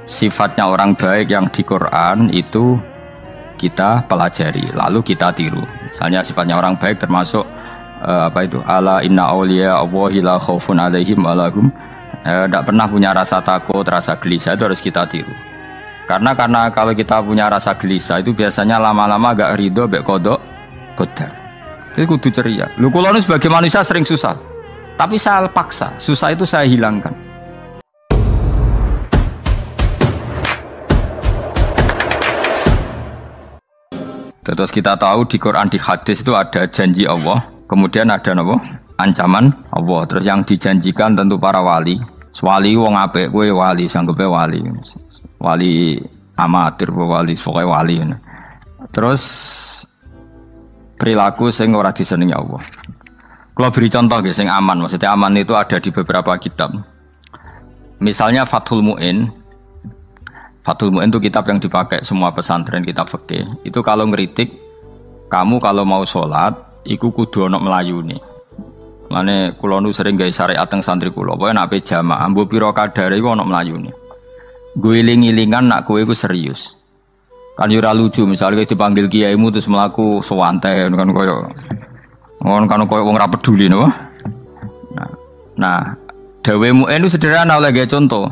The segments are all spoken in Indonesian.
Sifatnya orang baik yang di Quran itu kita pelajari, lalu kita tiru. Misalnya sifatnya orang baik termasuk ala inna awliya Allahi la khaufun alaihim wa lahum, tidak pernah punya rasa takut, rasa gelisah, itu harus kita tiru. Karena kalau kita punya rasa gelisah itu biasanya lama-lama agak ridho, agak kodok, kodar. Itu kudu ceria. Lu kalau sebagai manusia sering susah, tapi saya paksa, susah itu saya hilangkan. Terus kita tahu di Quran, di hadis itu ada janji Allah, kemudian ada apa? Ancaman Allah. Terus yang dijanjikan tentu para wali. Wali wong apik kowe wali, sanggepe wali. Wali amatir, wali pokoke wali. Terus perilaku sing ora disenengi Allah. Kalau beri contoh nggih sing aman, maksudnya aman itu ada di beberapa kitab. Misalnya Fathul Mu'in. Fathul Mu'in itu kitab yang dipakai semua pesantren, kitab fikih. Itu kalau ngeritik, kamu kalau mau sholat, iku kudu ono melayuni. Mane kula nu sering gawe syariat teng santri kula, pokoke nek jamaah mbok pira kadare iku ono melayuni. Guling-gilingan nak kowe iku serius. Kan yo ora lucu, misalnya dipanggil kiaimu terus mlaku sewantai kan koyo wong ora peduli napa. Nah, dawe Mu'in itu sederhana oleh gawe contoh.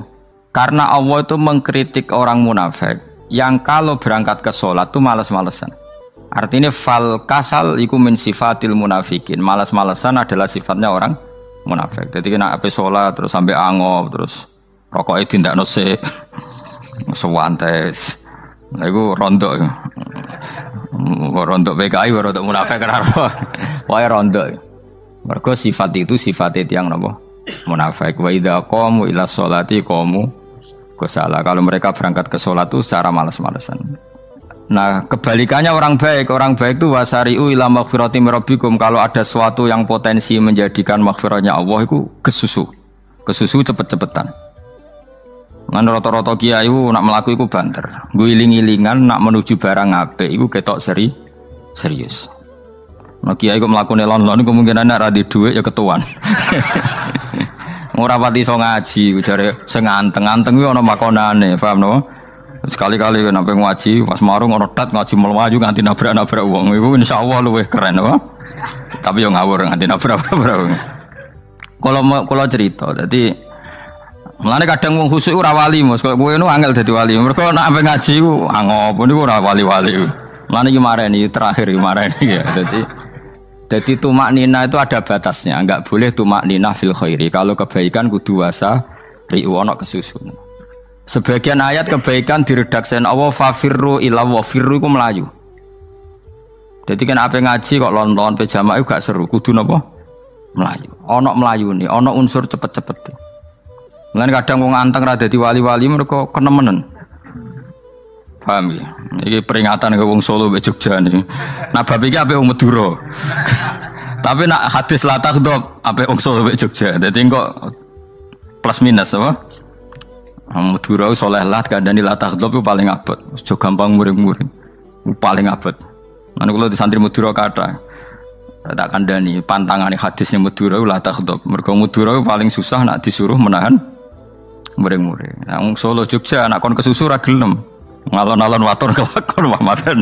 Karena Allah itu mengkritik orang munafik yang kalau berangkat ke sholat itu malas-malesan. Artinya fal kasal iku min sifatil munafikin. Malas-malesan adalah sifatnya orang munafik. Jadi kena ape sholat terus sampai angop terus rokoknya tindak nose sewantes. Nah itu rondok. Rondok PKI rondok munafik kenapa? Wah rondok. Mergo sifat itu sifat yang napa? Munafik. Wa idza qamu ila sholati qamu salah. Kalau mereka berangkat ke sholat itu secara malas-malasan. Nah kebalikannya orang baik itu wasari'u ila maghfirati mirabbikum. Kalau ada sesuatu yang potensi menjadikan maghfirahnya Allah itu kesusu cepet-cepetan. Ngan rata-rata kiai itu nak melaku itu banter, guling-gilingan nak menuju barang apik itu ketok serius. Nah kiai itu melakukan lon-lon kemungkinan nak radi duit ya ketuan. Ora pati iso ngaji, jare sing anteng-anteng kuwi ana makonane, paham no? Sekali-kali nek sampe ngaji, pas marung ana tat ngaji mlayu nganti nabrak-nabrak wong. Iku insyaallah luwih keren apa? Tapi yo ngawur nganti nabrak-nabrak wong. Kula cerita, dadi mulane kadang wong khusuk ora wali, Mas. Kowe ngono angel dadi wali. Mergo nek sampe ngaji ku angop niku ora wali-wali. Mulane iki mareni terakhir iki mareni ya. Jadi tumak nina itu ada batasnya, enggak boleh tumak nina fil khairi. Kalau kebaikan kudu wasa ri'u ana kesusun. Sebagian ayat kebaikan diredaksikan Allah fafirru ila wa firru iku melayu. Jadi kan ape ngaji kok lon-lon pe jamaah gak seru, kudu napa? Melayu. Ana melayune, ana unsur cepet-cepet. Mulane kadang wong anteng ra dadi wali-wali mergo kenemenen. Paham ya? Ini peringatan ke wong Solo be Jogja nih. Nah bab iki apik wong Madura. Tapi nak hadis la takhdhab apik wong Solo be Jogja. Dadi kok plus minus apa? Madura soleh lah kandhani la takhdhab itu paling abot. Aja gampang muring-muring. Paling abot. Lan kula di santri Madura kathah. Tak kandhani pantangane hadisnya Madura la takhdhab. Mergo Madura paling susah nak disuruh menahan muring-muring. Nah wong Solo Jogja nak kon kesusu ra gelem. Ngalon-alon watur kelakon Muhammadan.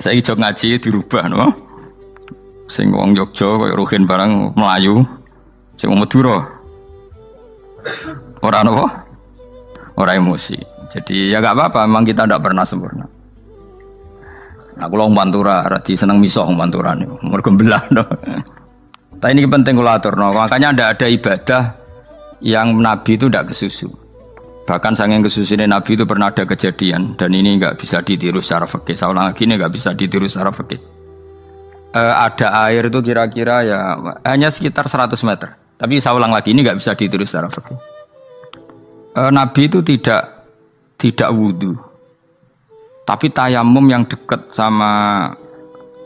Saiki jog ngaji dirubah no. Sing wong Jogja koyo Ruhin barang Melayu, sing wong Madura. Ora napa? Ora emosi. Jadi ya enggak apa-apa, memang kita tidak pernah sempurna. Nah, kula wong Pantura radi seneng misah wong Pantura niku. Mergo belah no. Tapi ini penting kula aturno. Makanya ada ibadah yang Nabi itu tidak kesusu. Bahkan saking kesusunnya Nabi itu pernah ada kejadian dan ini nggak bisa ditiru secara fikih. Saya ulang lagi ini nggak bisa ditiru secara fikih. Ada air itu kira-kira ya hanya sekitar 100 meter. Tapi saya ulang lagi ini nggak bisa ditiru secara fikih. Nabi itu tidak wudu, tapi tayamum yang dekat sama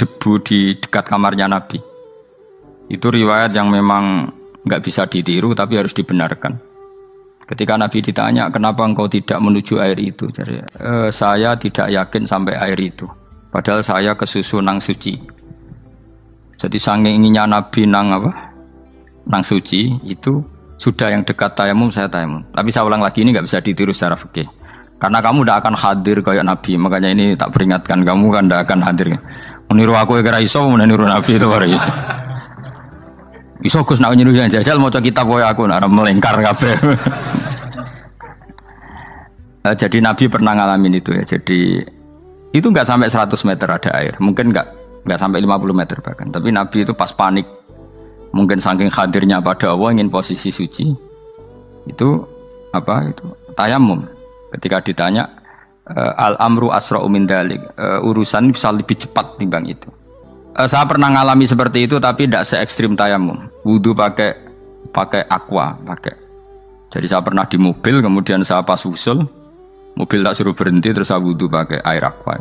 debu di dekat kamarnya Nabi. Itu riwayat yang memang nggak bisa ditiru tapi harus dibenarkan. Ketika Nabi ditanya, kenapa engkau tidak menuju air itu? Jadi, saya tidak yakin sampai air itu. Padahal saya kesusu nang suci. Jadi saking inginnya Nabi nang suci itu Sudah yang dekat tayamum saya tayamum. Tapi saya ulang lagi, ini nggak bisa ditiru secara fikih. Karena kamu tidak akan hadir kayak Nabi. Makanya ini tak peringatkan kamu kan tidak akan hadir. Meniru aku kira iso, meniru Nabi itu baru iso. Iso Gus nak niru yang jajal mau kitab koyo aku nak melengkar kabeh. Jadi Nabi pernah ngalamin itu ya. Jadi itu nggak sampai 100 meter ada air. Mungkin nggak sampai 50 meter bahkan. Tapi Nabi itu pas panik. Mungkin saking hadirnya pada Allah ingin posisi suci. Itu apa itu? Tayamum. Ketika ditanya al-amru asra'u min dalik, urusan bisa lebih cepat timbang itu. Saya pernah ngalami seperti itu tapi tidak se ekstrim tayamum. Wudu pakai aqua, pakai. Jadi saya pernah di mobil, kemudian saya pas usul, mobil tak suruh berhenti terus saya wudu pakai air aqua.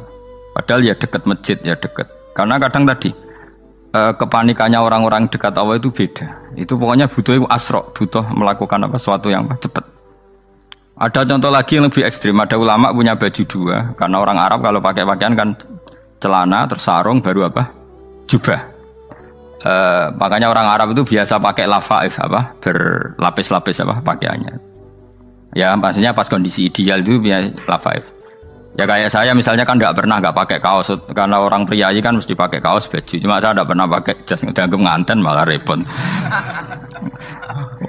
Padahal ya dekat masjid, ya dekat. Karena kadang tadi kepanikannya orang-orang dekat Allah itu beda. Itu pokoknya butuh asro, butuh melakukan apa sesuatu yang cepat. Ada contoh lagi yang lebih ekstrim. Ada ulama punya baju dua. Karena orang Arab kalau pakai pakaian kan celana, terus sarung, baru apa? Jubah. Makanya orang Arab itu biasa pakai lafaif apa? Berlapis-lapis apa pakaiannya. Ya maksudnya pas kondisi ideal itu biasa lafaif. Ya kayak saya misalnya kan nggak pakai kaos karena orang priayi kan mesti pakai kaos baju. Cuma saya nggak pernah pakai jas, dianggap nganten malah repot.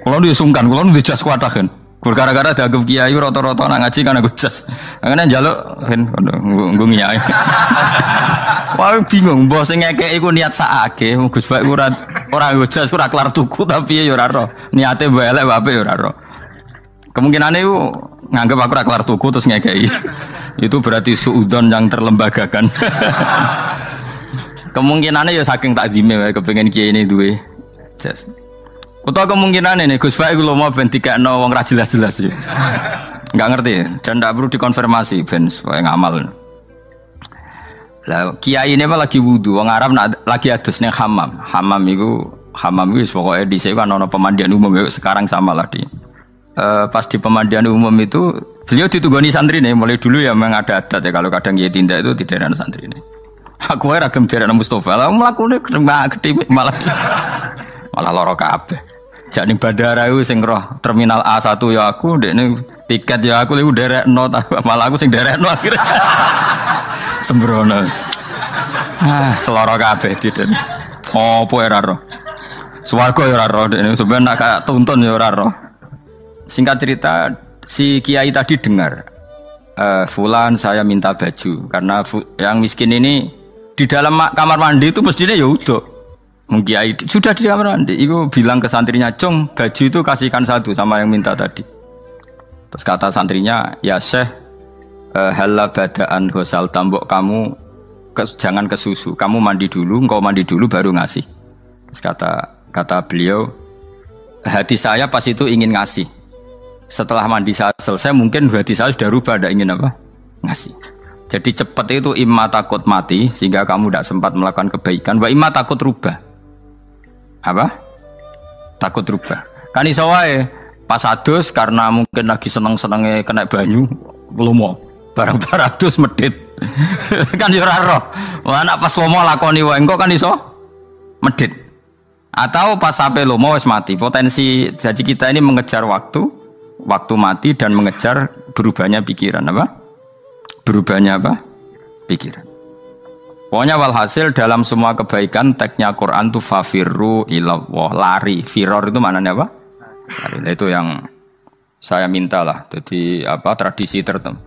Kalau disungkan, kalau di jas kuat kan. Gara-gara dianggap kiai roto-roto nak ngaji kan aku jas. Karena jaluk kan nggung nyai. Wah bingung, bos ngekek iku niat sakake, Gus Baik ora jas ora kelar tuku tapi ya ora ro. Niate elek bape ya ora ro. Kemungkinane itu nganggep aku ora kelar tuku terus ngekeki. Itu berarti suudzon yang terlembagakan. Kemungkinannya ya saking takdime wae kepengin kiai ini duwe jas. Utawa kemungkinan ini Gus Baik kalau mau ben dikekno wong ra jelas-jelas ya. Enggak ngerti dan enggak perlu dikonfirmasi ben supaya ngamal. Lah kiai ini mah lagi wudu, wong Arab lagi adus ning hammam. Hammam iku wis pokoke dhisik kan ana pemandian umum ya sekarang sama lah di. Pas di pemandian umum itu beliau ditugoni santri nih, mulai dulu ya memang ada adat ya kalau kadang dia tindak itu di daerah santri nih. Aku era gem daerah Mustafa, lah mlakune gede malah loro kabeh. Jak ning bandara iku sing roh terminal A1 ya aku, ndekne tiket ya aku liku derekno malah aku sing derekno akhirnya. Sembrono. Seloro kabeh diten. Opo ora roh. Swarga ya ora roh, ndekne sampeyan nak kayak tuntun ya ora roh. Singkat cerita, si kiai tadi dengar, Fulan saya minta baju karena yang miskin ini di dalam kamar mandi itu mestinya ya udah, kiai sudah di kamar mandi, itu bilang ke santrinya, Jong baju itu kasihkan satu sama yang minta tadi. Terus kata santrinya, ya Syekh, halla badaan hosal tambok kamu jangan ke susu, kamu mandi dulu, engkau mandi dulu baru ngasih. Terus kata beliau, hati saya pas itu ingin ngasih. Setelah mandi saya selesai mungkin hati saya sudah rubah, tidak ingin apa ngasih. Jadi cepat itu imma takut mati sehingga kamu tidak sempat melakukan kebaikan, wa imma takut rubah. Apa? Takut rubah. Kan iso wae pas adus karena mungkin lagi seneng-senenge kena banyu lomo barang 200 medit. Kan yo ora roh. Wah anak pas lomo lakoni wae engko kan iso medit. Atau pas sampai lomo wis mati. Potensi jadi kita ini mengejar waktu mati dan mengejar berubahnya pikiran apa? Berubahnya apa? Pikiran. Pokoknya walhasil dalam semua kebaikan teksnya Quran itu fafirru ilallah, lari. Firor itu maknanya apa? Lari. Itu yang saya minta lah. Jadi apa tradisi tertentu.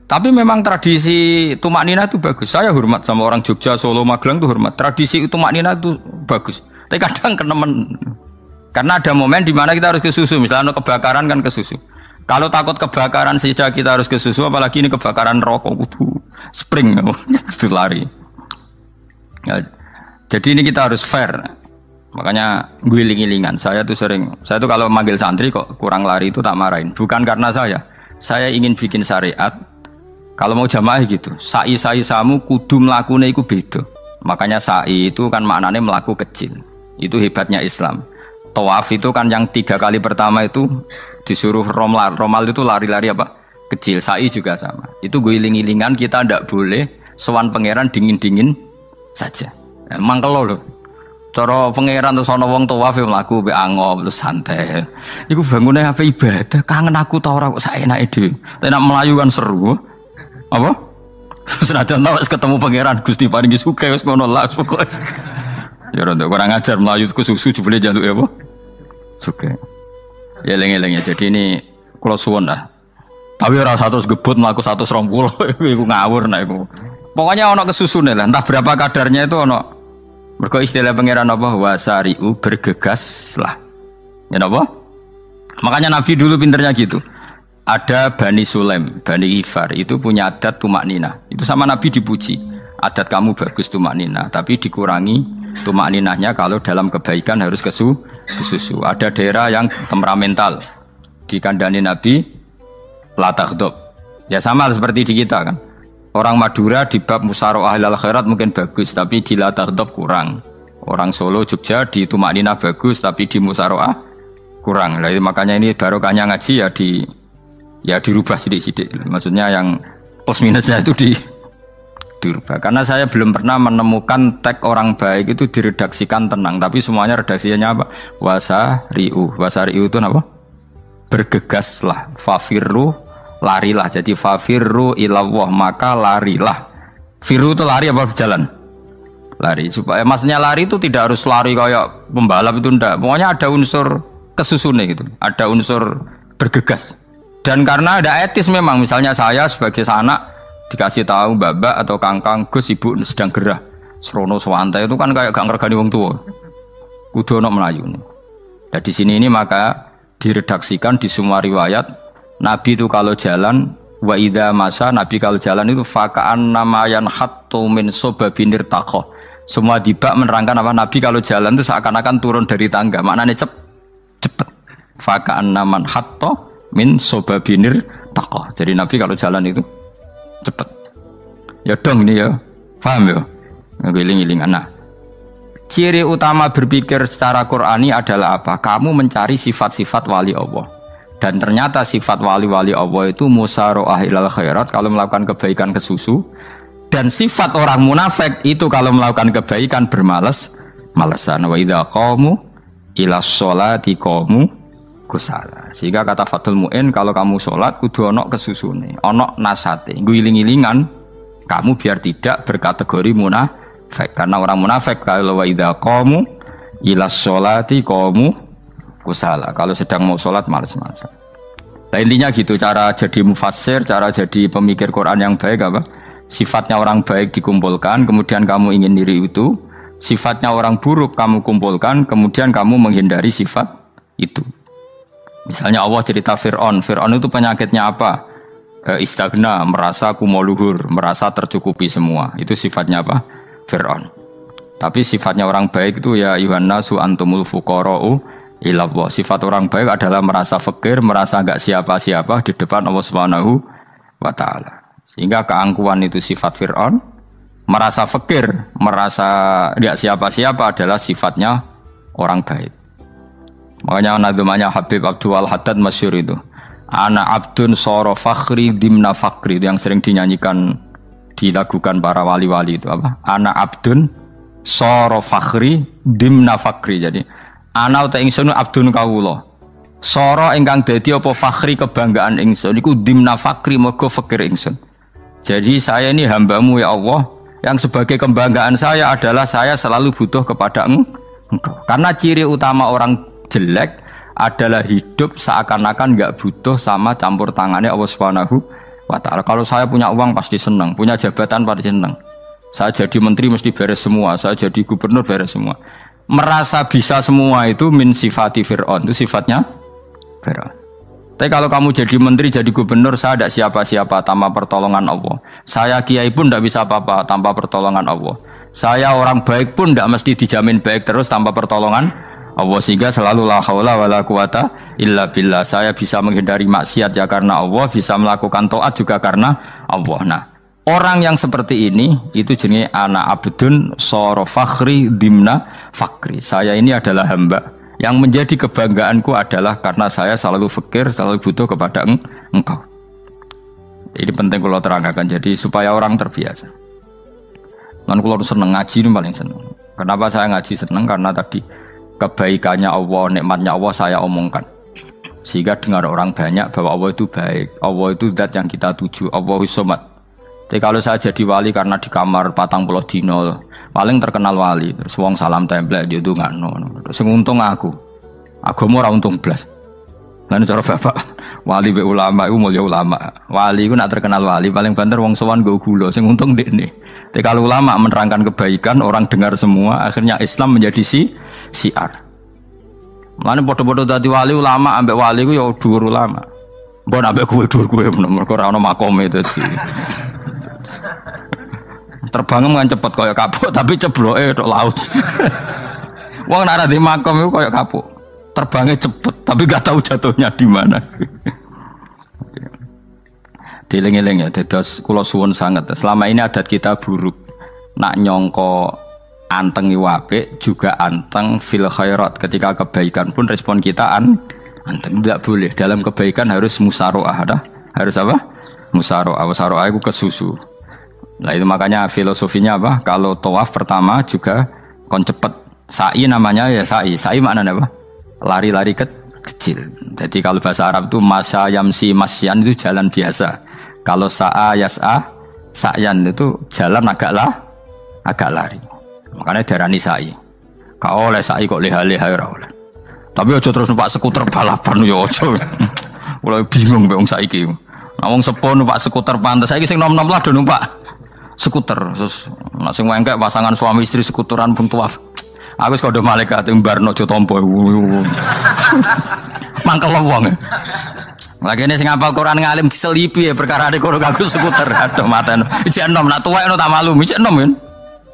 Tapi memang tradisi tumak nina itu bagus. Saya hormat sama orang Jogja, Solo, Magelang itu hormat. Tradisi tumak nina itu bagus. Tapi kadang kenemen. Karena ada momen di mana kita harus ke susu, misalnya kebakaran kan ke susu. Kalau takut kebakaran saja kita harus ke susu, apalagi ini kebakaran rokok, spring, itu lari. Ya, jadi ini kita harus fair. Makanya guling-gilingan. Saya tuh kalau manggil santri kok kurang lari itu tak marahin. Bukan karena saya ingin bikin syariat. Kalau mau jamaah gitu, sa'i samu kudu mlakune iku beda. Makanya sa'i itu kan maknanya melaku kecil. Itu hebatnya Islam. Tawaf itu kan yang 3 kali pertama itu disuruh romal itu lari-lari apa? Kecil. Sa'i juga sama. Itu guling-gilingan kita ndak boleh sowan pangeran dingin-dingin saja. Mangkelo loh. Cara pangeran terus ana wong tawaf mlaku mbek angop terus santai. Iku bangune apa ibadah, kangen aku ta ora kok saenake dhewe. Nek melayu kan seru. Apa? Senajan tau ketemu pangeran Gusti paringi sugih wis ngono lah pokoke. Ya rada kurang ajar melayu ku susu jebule njaluk apa? Sugih. Ya eling-eling ya. Jadi ini kula suwun lah. Tapi ora 100 gebut mlaku 120 iku ngawur nek iku. Pokoknya ono kesusune lah, entah berapa kadarnya itu ono. Mergo istilah pangeran apa wasari'u bergegas lah. Ya napa? Makanya Nabi dulu pinternya gitu. Ada Bani Sulaim, Bani Ghifar itu punya adat tumak nina. Itu sama Nabi dipuji. Adat kamu bagus tumak nina, tapi dikurangi tumak ninahnya kalau dalam kebaikan harus kesusu. Ada daerah yang temperamental. Dikandani Nabi la taghdab. Ya sama seperti di kita kan. Orang Madura di bab musyawarah ahlul khairat mungkin bagus, tapi di la taghdab kurang. Orang Solo, Jogja di tumak ninah bagus, tapi di musyawarah kurang. Jadi makanya ini barokahnya ngaji ya dirubah sidik-sidik. Maksudnya yang plus minusnya itu dirubah. Karena saya belum pernah menemukan tag orang baik itu diredaksikan tenang, tapi semuanya redaksinya apa? Wasari'u. Wasari'u itu apa? Bergegaslah, fafirru, larilah. Jadi fafirru ilallah, maka larilah. Firu itu lari apa berjalan? Lari. Supaya maksudnya lari itu tidak harus lari kayak pembalap itu enggak. Pokoknya ada unsur kesusune gitu. Ada unsur bergegas. Dan karena ada etis memang, misalnya saya sebagai anak dikasih tahu babak atau kangkang Gus ibu sedang gerah. Serono sewantai itu kan kayak gak ngergani wong tua. Kudu ono melayu nih. Dan di sini ini maka diredaksikan di semua riwayat Nabi itu kalau jalan wa idza masa Nabi kalau jalan itu fakaan namayan hattu min sobabinir taqo. Semua dibak menerangkan apa Nabi kalau jalan itu seakan-akan turun dari tangga. Maknanya cepet. Fakaan naman hattu min sobabinir taqo. Jadi Nabi kalau jalan itu cepet. Ya dong ini ya. Paham ya? Ngiling-ngilingan. Nah, ciri utama berpikir secara Qur'ani adalah apa? Kamu mencari sifat-sifat wali Allah. Dan ternyata sifat wali-wali Allah itu musyaroah ilal khairat kalau melakukan kebaikan kesusu. Dan sifat orang munafik itu kalau melakukan kebaikan bermalas-malasan. Wa idza qamu ila sholati qamu kusala. Sehingga kata Fathul Mu'in kalau kamu sholat kudu ono kesusune, ono nasate. Guling-gilingan kamu biar tidak berkategori munafik. Karena orang munafik kalau wa idza qamu ila sholati qamu kusala. Kalau sedang mau sholat malas-malasan. Nah, intinya gitu cara jadi mufassir, cara jadi pemikir Quran yang baik apa? Sifatnya orang baik dikumpulkan, kemudian kamu ingin diri itu. Sifatnya orang buruk kamu kumpulkan, kemudian kamu menghindari sifat itu. Misalnya Allah cerita Fir'aun. Fir'aun itu penyakitnya apa? Istagna, merasa kumoluhur, merasa tercukupi semua. Itu sifatnya apa? Fir'aun. Tapi sifatnya orang baik itu ya Yuhannasu antumul fuqara'u ilallah. Sifat orang baik adalah merasa fakir, merasa enggak siapa-siapa di depan Allah Subhanahu wa taala. Sehingga keangkuhan itu sifat Fir'aun, merasa fakir, merasa enggak siapa-siapa adalah sifatnya orang baik. Makanya nadumanya Habib Abdul Haddad masyhur itu. Ana abdun soro fakhri dimna fakri, itu yang sering dinyanyikan dilakukan para wali-wali itu apa? Ana abdun soro fakhri dimna fakri. Jadi ana uta ingsun abdun kawula. Soro ingkang dadi apa fakhri kebanggaan ingsun iku dimna fakri mergo fakir ingsun. Jadi saya ini hambamu ya Allah, yang sebagai kebanggaan saya adalah saya selalu butuh kepada Engkau. Karena ciri utama orang jelek adalah hidup seakan-akan nggak butuh sama campur tangannya Allah Subhanahu wa ta'ala. Kalau saya punya uang pasti senang, punya jabatan pasti senang. Saya jadi menteri mesti beres semua, saya jadi gubernur beres semua. Merasa bisa semua itu min sifati Fir'aun, itu sifatnya Fir'aun. Tapi kalau kamu jadi menteri, jadi gubernur, saya tidak siapa-siapa tanpa pertolongan Allah. Saya kiai pun tidak bisa apa-apa tanpa pertolongan Allah. Saya orang baik pun tidak mesti dijamin baik terus tanpa pertolongan Allah. Sehingga selalu la haula wala quwata illa billah. Saya bisa menghindari maksiat ya karena Allah, bisa melakukan taat juga karena Allah. Nah, orang yang seperti ini itu jenis ana abdun soro fakhri dimna fakri. Saya ini adalah hamba. Yang menjadi kebanggaanku adalah karena saya selalu fakir, selalu butuh kepada Engkau. Ini penting kalau terangkan, jadi supaya orang terbiasa. Lan kula seneng ngaji ini paling seneng. Kenapa saya ngaji seneng? Karena tadi kebaikannya Allah, nikmatnya Allah saya omongkan. Sehingga dengar orang banyak bahwa Allah itu baik. Allah itu zat yang kita tuju. Allahu Somad. Jadi kalau saya jadi wali karena di kamar 40 dino, paling terkenal wali. Terus wong salam template dia itu nggak no. Terus untung aku mau untung belas. Lalu cara bapak wali be ulama itu mulia ulama. Wali itu nak terkenal wali paling banter wong sowan go gula. Sing untung dekne. Tapi kalau ulama menerangkan kebaikan, orang dengar semua, akhirnya Islam menjadi siar. Mana bodoh-bodoh tadi wali ulama, ambek wali ku ya dhuwur ulama. Mbon ambek kuwe dhuwur kuwe, mergo ora ono makome dadi. Terbang kan cepet kaya kapuk, tapi cebloke tok laut. Wong nek ora di makom iku kaya kapuk. Terbangnya cepet, tapi gak tahu jatuhnya di mana. Dieling-eling ya, dados kula suwun sanget. Selama ini adat kita buruk. Nak nyongko anteng apik juga anteng fil khairat. Ketika kebaikan pun respon kita anteng, tidak boleh. Dalam kebaikan harus musaroah, harus apa? Musaroah. Musaroah itu kesusu. Nah itu makanya filosofinya apa? Kalau tawaf pertama juga kon cepet. Sa'i namanya ya sa'i. Sa'i maknanya apa? Lari-lari kecil. Jadi kalau bahasa Arab itu masya yamsi masyan itu jalan biasa. Kalau sa'a yas'a sa'yan itu jalan agak lari. Makanya darani sa'i. Kau oleh sa'i kok leha-leha ora oleh. Tapi aja terus numpak skuter balapan yo aja. Mulai bingung mbek wong saiki. Nah wong sepo numpak skuter pantes. Saiki sing nom-nom lah do numpak skuter. Terus nek sing wengkek pasangan suami istri skuteran pun tuaf. Aku wis kodho malaikat mbarno aja tampa. Mangkel wong. Lagi ini sing hafal Quran ngalim diselipi ya perkara ade kono kanggo skuter. Aduh maten. Ijek enom nak tuwek no tak malu. Ijek enom kan.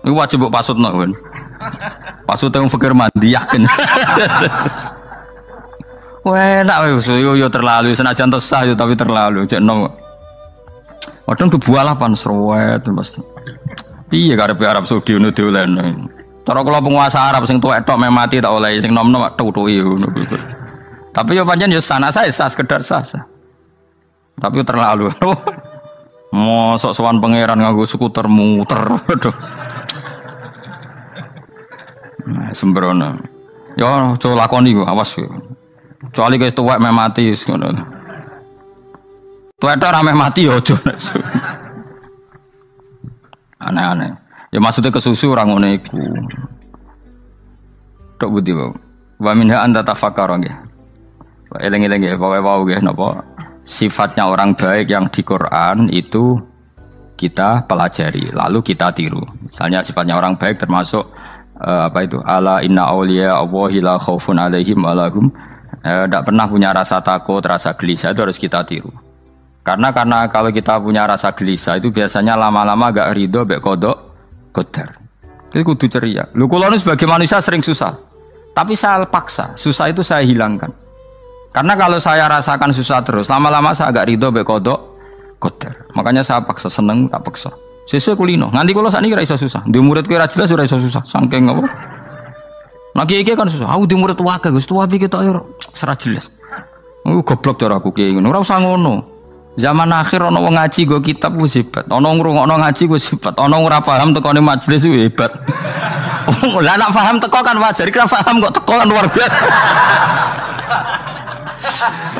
Iku wajib mbok pasutno kan. Pasute wong fikir mandi yakin. Wah, nak yo terlalu senajan to sah yo tapi terlalu. Ijek enom. Wadon kebualapan serwet Mas. Piye karepe Arab Saudi ngono diolehno. Cara kula penguasa Arab sing tuwek tok mati tak oleh sing nom-nom tutuki ngono. Tapi yo pancen yo sana saya sah sekedar sah. Tapi terlalu. Mosok sowan pangeran nganggo skuter muter. Aduh. Nah, sembrono. Yo coba lakoni ku awas yo. Kecuali guys tuwek mati wis ngono. Tuwek tok ora mati yo aja. Aneh-aneh. Ya maksudnya kesusu orang ngono iku. Tok budi wae. Wa minha anta tafakkar nggih. Eleng-eleng nggih pokoke wau nggih napa sifatnya orang baik yang di Quran itu kita pelajari lalu kita tiru. Misalnya sifatnya orang baik termasuk apa itu? Ala inna auliya Allahi la khaufun alaihim wa lahum tidak pernah punya rasa takut, rasa gelisah itu harus kita tiru. Karena kalau kita punya rasa gelisah itu biasanya lama-lama agak ridho mbek kodok qadar. Jadi kudu ceria. Lho kula nu sebagai manusia sering susah. Tapi saya paksa, susah itu saya hilangkan. Karena kalau saya rasakan susah terus, lama-lama saya agak ridho mbek kodok qadar. Makanya saya paksa seneng, tak paksa. Sesuai kulino. Nganti kula sakniki ora iso susah. Di murid kuwi ora jelas ora iso susah. Saking apa? Nah iki kan susah. Aku di murid wae Gus, tuwa iki tok yo ora jelas. Goblok cara aku ki ngono. Ora usah ngono. Zaman akhir ana wong ngaji go kitab wis hebat. Ana ngrungokno ngaji wis hebat. Ana ora paham tekone majelis wis hebat. Lah nek paham teko kan wajar, kira paham kok teko kan luar biasa.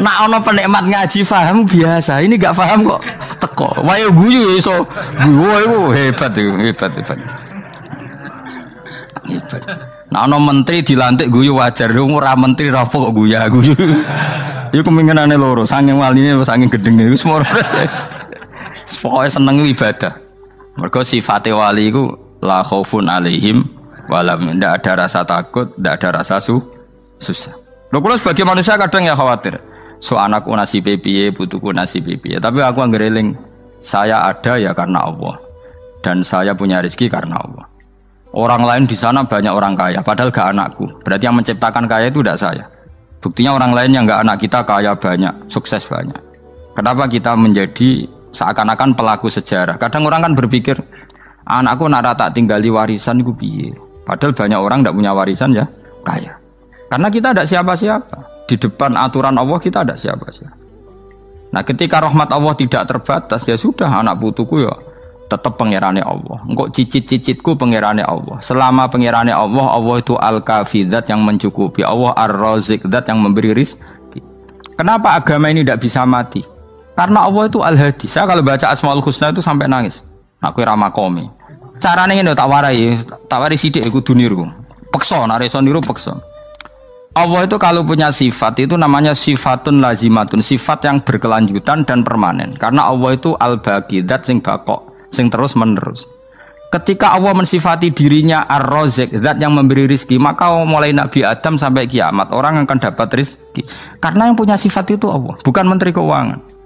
Nak ana penikmat ngaji paham biasa. Ini enggak paham kok teko. Wae guyu iso. Guyu hebat itu, hebat. Hebat. Nah ana menteri dilantik guyu wajar. Ora menteri ra kok guyu. Iku kemungkinane loro, saking waline saking gedenge iku semua. Pokoke seneng ibadah. Mergo sifate wali iku la khaufun alaihim walam, ndak ada rasa takut, ndak ada rasa susah. Lho kula sebagai manusia kadang ya khawatir. So anakku nasibe piye, putuku nasibe piye. Tapi aku anggere eling, saya ada ya karena Allah. Dan saya punya rezeki karena Allah. Orang lain di sana banyak orang kaya, padahal gak anakku. Berarti yang menciptakan kaya itu tidak saya. Buktinya orang lain yang nggak anak kita kaya banyak, sukses banyak. Kenapa kita menjadi seakan-akan pelaku sejarah? Kadang orang kan berpikir, anakku nak tak tinggali warisan itu piye. Padahal banyak orang tidak punya warisan ya kaya. Karena kita tidak siapa-siapa. Di depan aturan Allah kita tidak siapa-siapa. Nah ketika rahmat Allah tidak terbatas, ya sudah anak putuku ya tetap pangerane Allah. Engko cicit-cicitku pangerane Allah. Selama pangerane Allah, Allah itu al-kafi, zat yang mencukupi. Allah ar-razik, zat yang memberi rizki. Kenapa agama ini tidak bisa mati? Karena Allah itu al-hadi. Saya kalau baca Asmaul Husna itu sampai nangis. Aku rama komi. Caranya ini tak warai sidik aku duniru. Pekso, nareson niru pekso. Allah itu kalau punya sifat itu namanya sifatun lazimatun, sifat yang berkelanjutan dan permanen. Karena Allah itu al-baqi, zat sing bakok, sing terus menerus. Ketika Allah mensifati dirinya ar-razik, zat yang memberi rizki, maka mulai Nabi Adam sampai kiamat orang akan dapat rizki. Karena yang punya sifat itu Allah, bukan menteri keuangan.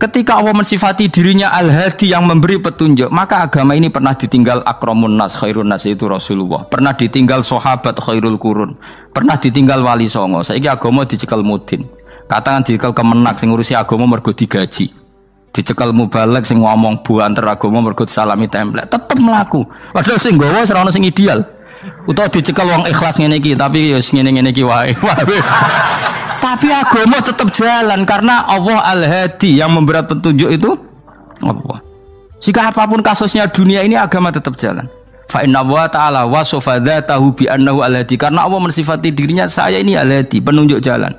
Ketika Allah mensifati dirinya al-hadi yang memberi petunjuk, maka agama ini pernah ditinggal akramun nas, khairun nas itu Rasulullah. Pernah ditinggal sahabat khairul qurun. Pernah ditinggal wali songo. Saiki agama dicekel mudin. Katakan dicekel kemenak sing ngurusi agama mergo digaji. Dicekel mubalek sing ngomong buanter agama mergo salami template. Tetep mlaku. Padahal sing nggawa ora ono sing ideal. Utawa dicekel wong ikhlas ngene iki tapi ya ngene-ngene iki wae. Tapi agama tetap jalan karena Allah al-hadi yang memberi petunjuk itu Allah. Jika apapun kasusnya dunia ini agama tetap jalan. Fa inna wa ta'ala wasofa dzatahu bi annahu al-hadi, karena Allah mensifati dirinya saya ini al-hadi, penunjuk jalan.